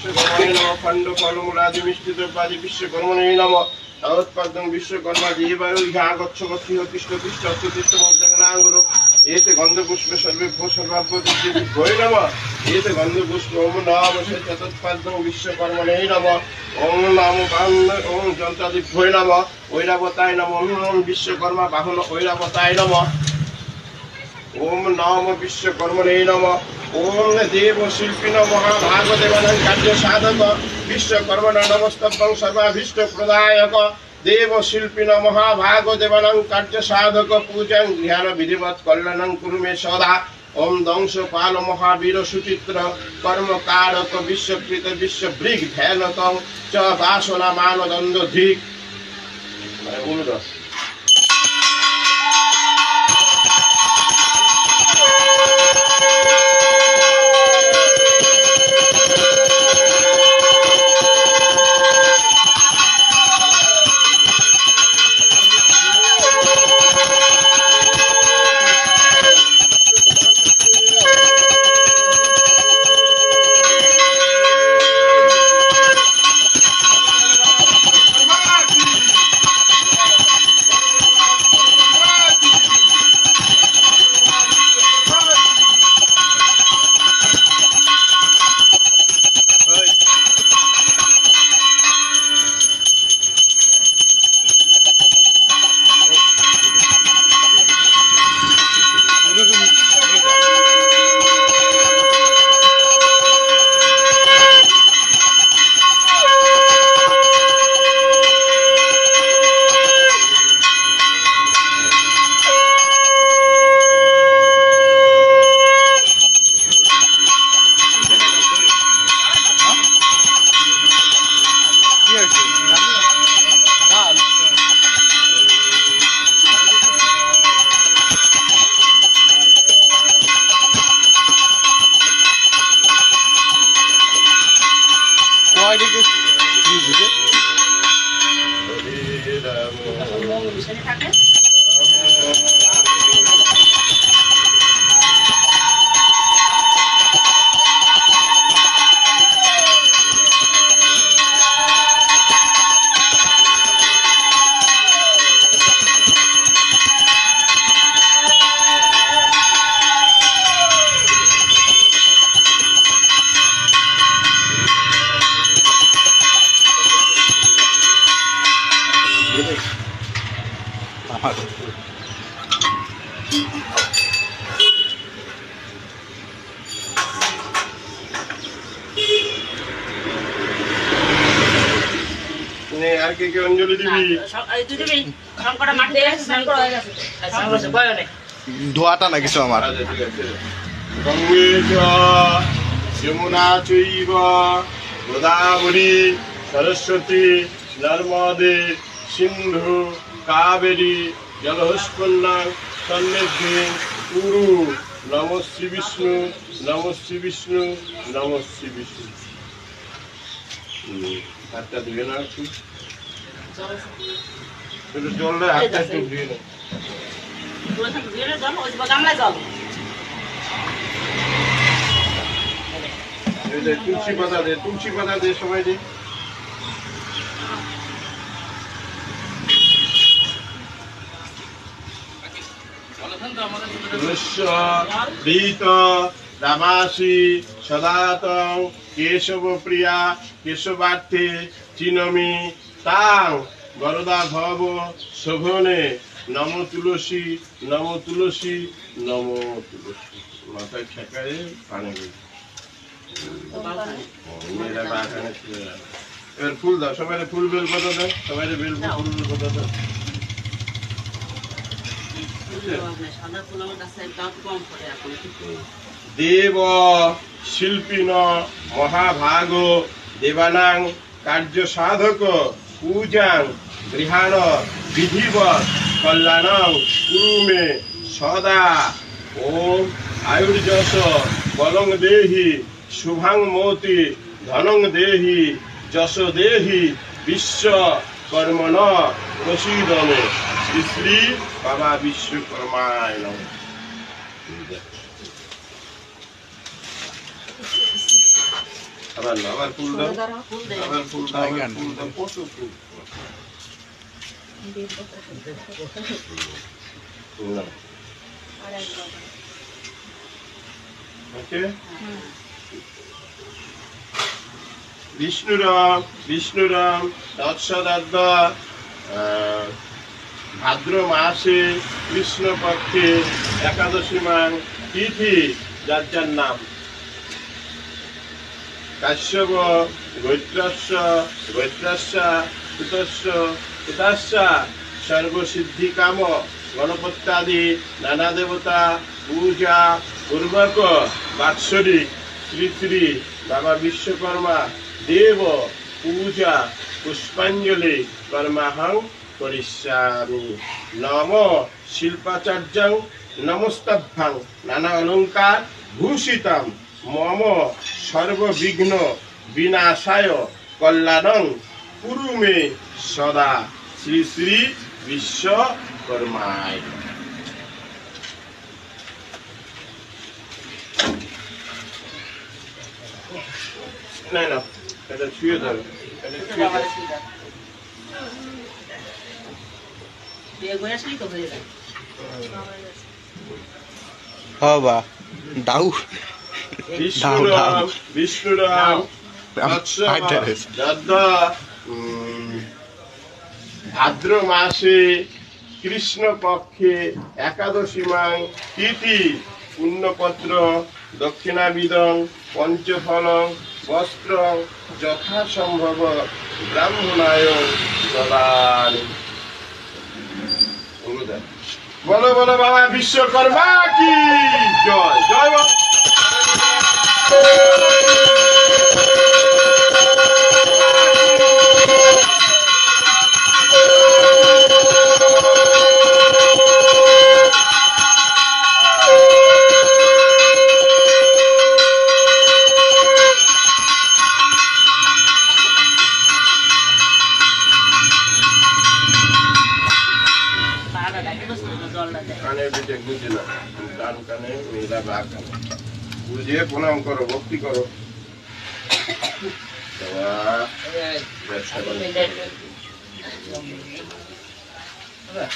বিশ্বকর্মাণি নমঃ খণ্ড ফলমূলাদি মিষ্টিদ্রব্যাদি বিশ্বকর্মণে নমঃ তাবৎপাদ্যং বিশ্বকর্মা দেবায় আগচ্ছ গচ্ছিহ তিষ্ঠ তিষ্ঠ অস্তিষ্ঠ মজ্জাঙ্গলাঙ্গুর এতে গন্ধপুষ্প সর্বেভ্যো সর্বাভ্যদিভ্যৈ নমঃ এতে গন্ধপুষ্প ওম নমঃ চতুৎপাদ্যং বিশ্বকর্মণে নমঃ ওম নমো ওম যন্ত্রাদিভ্যৈ নমঃ ঐরাবতায় নমঃ ওম বিশ্বকর্মা বাহন ঐরাবতায় নমঃ ওম নমঃ বিশ্বকর্মণে নমঃ ওম দেব শিল্পিন মহাভাগদেবানাং কার্য সাধক বিশ্বকর্মণ নমস্তব্যং সর্বাভীষ্ট প্রদায়ক দেব শিল্পিন মহাভাগদেবানাং কার্য সাধক পূজাং গৃহাণ বিধিবৎ কল্যাণং কুরু মে সদা ওম দংশ পাল মহাবীর সুচিত্র কর্মকারক বিশ্বকৃত বিশ্বভৃগ ধ্যানতং চ বাসনা মানদণ্ড ধিক অনুরস আর কে কে অঞ্জলি দিবি তুই দিবি সংকটা মাটি সংকট হয়ে গেছে সংকট বয় না ধোয়াটা না কিছু আমার গঙ্গে চ যমুনা চৈব গোদাবরী সরস্বতী নর্মদে সিন্ধু কাবেরী জলস্কন্যাং সন্নিধি কুরু নমঃ শ্রী বিষ্ণু নমঃ শ্রী বিষ্ণু নমঃ শ্রী বিষ্ণু হাতটা ধুয়ে না একটু জল হাতটা একটু ধুয়ে না তুলসী পাতা দে সবাই দে রামাসি সদাতং কেশব প্রিয়া কেশবার্থে চিনমি তাং বরদা ভব শোভনে নম তুলসী নম তুলসী নম তুলসী মাথায় ঠেকায় কানে এবার ফুল দাও সবাই ফুল বেল কথা দাও সবাই বেল ফুল কথা দাও দেব শিল্পিন মহাভাগ দেবানাং কার্য সাধক পূজাং গৃহাণ বিধিবৎ কল্যাণং কুরু মে সদা ওম আয়ুর্যশ বলং দেহি শুভাং মতি ধনং দেহি যশ দেহি বিশ্ব কর্মণ প্রসীদমে শ্রী শ্রী বাবা বিশ্বকর্মায় নমঃ। আবার না, আবার ফুল দাও, ফুল দে আবার ফুল দাও, আবার ফুল দাও, কত ফুল। ফুল দাও। ওকে? বিষ্ণুরাম বিষ্ণুরাম তৎসদাদ্য ভাদ্র মাসে কৃষ্ণপক্ষে একাদশী মান তিথি, যার যার নাম কাশ্যপ গৈত্রস্য গৈত্রস্য কুতস্য কুতাস্য সর্বসিদ্ধি কাম গণপত্যাদি নানা দেবতা পূজা পূর্বক বাৎসরিক শ্রী শ্রী বাবা বিশ্বকর্মা দেব পূজা পুষ্পাঞ্জলি কর্মাহং করিষ্যামি। নম শিল্পাচার্যং নমস্তাভ্যাং নানা অলঙ্কার ভূষিতম মম সর্ববিঘ্ন বিনাশায় কল্যাণং কুরু মে সদা শ্রী শ্রী বিশ্বকর্মায়। না না, এটা ছুঁয়ে ধরো, এটা ছুঁয়ে ধরো। হবা দাউ বিষ্ণুরাম বিষ্ণুরাম ভাদ্র মাসে কৃষ্ণ পক্ষে একাদশী মাং তিথি পুণ্যপত্র দক্ষিণাবিদং পঞ্চফলং বস্ত্র যথাসম্ভব ব্রাহ্মণায় দদামি। বলো বলো বাবা বিশ্বকর্মা কি জয়, জয় বাবা। কানে বেটে বুঝে না, কান কানে মেয়েরা বা কানে বুঝে প্রণাম করো, ভক্তি করো। ব্যবসা করো। হ্যাঁ।